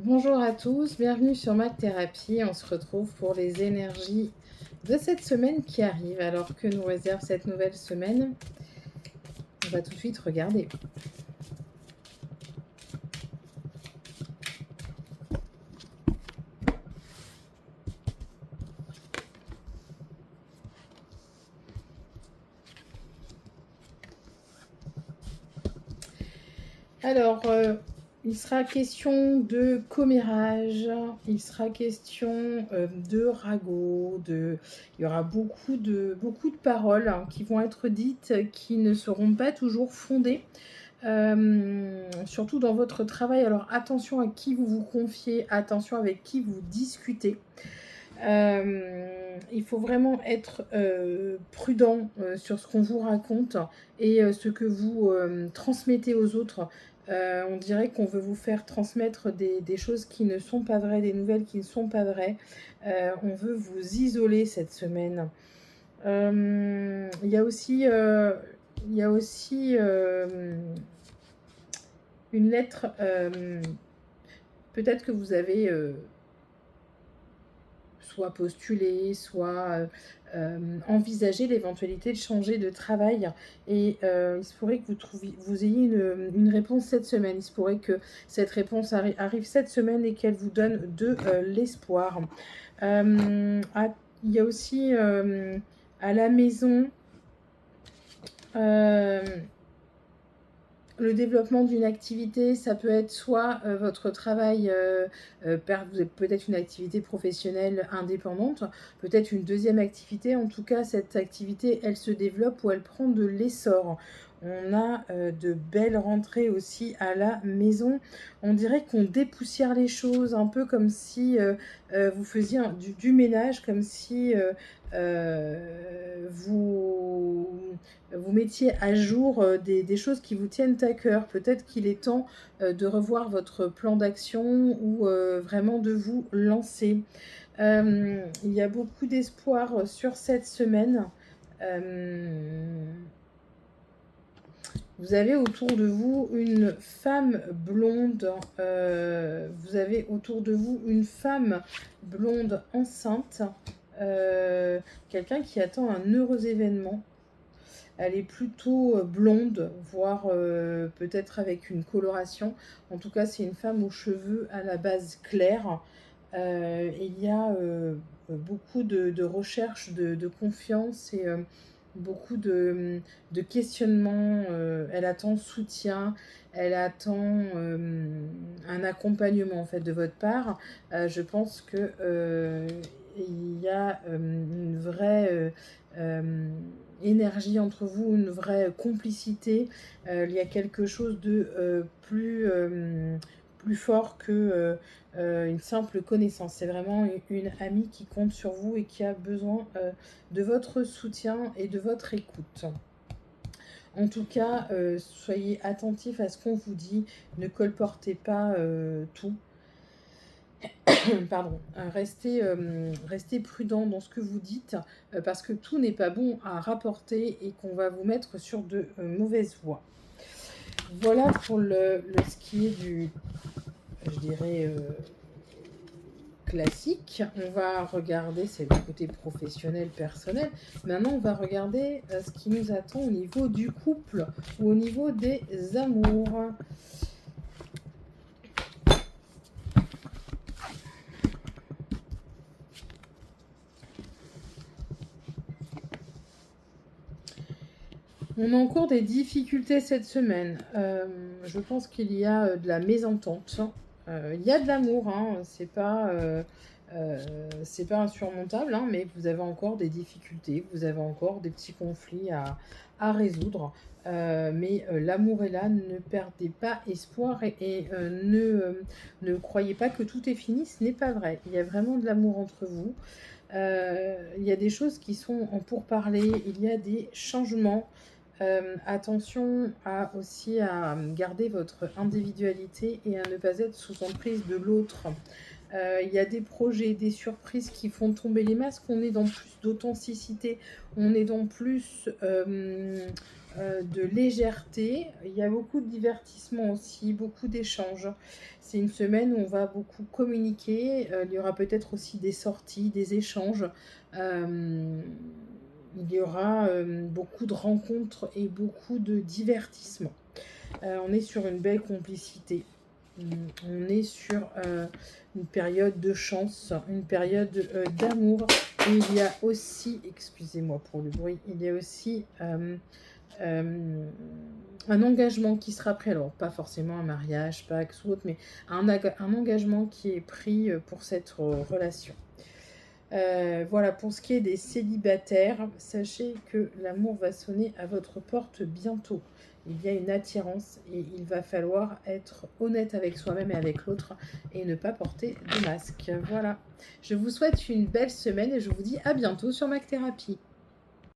Bonjour à tous, bienvenue sur Mag Thérapie. On se retrouve pour les énergies de cette semaine qui arrive. Alors que nous réserve cette nouvelle semaine? On va tout de suite regarder. Alors, il sera question de commérage, il sera question de ragot, il y aura beaucoup de paroles qui vont être dites, qui ne seront pas toujours fondées. Surtout dans votre travail. Alors attention à qui vous vous confiez, attention avec qui vous discutez. Il faut vraiment être prudent sur ce qu'on vous raconte et ce que vous transmettez aux autres. On dirait qu'on veut vous faire transmettre des choses qui ne sont pas vraies, des nouvelles qui ne sont pas vraies. On veut vous isoler cette semaine. Il y a aussi une lettre, peut-être que vous avez soit postulé, soit envisagé l'éventualité de changer de travail. Et il se pourrait que vous ayez une réponse cette semaine. Il se pourrait que cette réponse arrive cette semaine et qu'elle vous donne de l'espoir. Il y a aussi à la maison le développement d'une activité. Ça peut être soit votre travail, vous avez peut-être une activité professionnelle indépendante, peut-être une deuxième activité. En tout cas, cette activité, elle se développe ou elle prend de l'essor. On a de belles rentrées aussi à la maison. On dirait qu'on dépoussière les choses, un peu comme si vous faisiez du ménage, comme si vous mettiez à jour des choses qui vous tiennent à cœur. Peut-être qu'il est temps de revoir votre plan d'action ou vraiment de vous lancer. Il y a beaucoup d'espoir sur cette semaine. Vous avez autour de vous une femme blonde. Vous avez autour de vous une femme blonde enceinte. Quelqu'un qui attend un heureux événement. Elle est plutôt blonde, voire peut-être avec une coloration. En tout cas, c'est une femme aux cheveux à la base clairs. Il y a beaucoup de recherche, de confiance et beaucoup de questionnements. Elle attend soutien, elle attend un accompagnement en fait de votre part. Je pense que il y a une vraie énergie entre vous, une vraie complicité. Il y a quelque chose de plus fort que une simple connaissance. C'est vraiment une amie qui compte sur vous et qui a besoin de votre soutien et de votre écoute. En tout cas, soyez attentifs à ce qu'on vous dit. Ne colportez pas tout. Pardon. Restez prudent dans ce que vous dites parce que tout n'est pas bon à rapporter et qu'on va vous mettre sur de mauvaises voies. Voilà pour ce qui est du, je dirais, classique. On va regarder, c'est le côté professionnel, personnel. Maintenant, on va regarder ce qui nous attend au niveau du couple ou au niveau des amours. On a encore des difficultés cette semaine. Je pense qu'il y a de la mésentente. Il y a de l'amour, hein, c'est pas insurmontable, hein, mais vous avez encore des difficultés, vous avez encore des petits conflits à résoudre. Mais l'amour est là, ne perdez pas espoir et ne croyez pas que tout est fini, ce n'est pas vrai. Il y a vraiment de l'amour entre vous. Il y a des choses qui sont en pourparlers, il y a des changements. Attention aussi à garder votre individualité et à ne pas être sous emprise de l'autre. Il y a des projets, des surprises qui font tomber les masques. On est dans plus d'authenticité, on est dans plus de légèreté. Il y a beaucoup de divertissement aussi, beaucoup d'échanges. C'est une semaine où on va beaucoup communiquer. Il y aura peut-être aussi des sorties, des échanges. Euh, il y aura beaucoup de rencontres et beaucoup de divertissement. On est sur une belle complicité. On est sur une période de chance, une période d'amour. Et il y a aussi, excusez-moi pour le bruit, il y a aussi un engagement qui sera pris. Alors, pas forcément un mariage, Pax ou autre, mais un engagement qui est pris pour cette relation. Voilà, pour ce qui est des célibataires, sachez que l'amour va sonner à votre porte bientôt. Il y a une attirance et il va falloir être honnête avec soi-même et avec l'autre et ne pas porter de masque. Voilà, je vous souhaite une belle semaine et je vous dis à bientôt sur MAC Thérapie.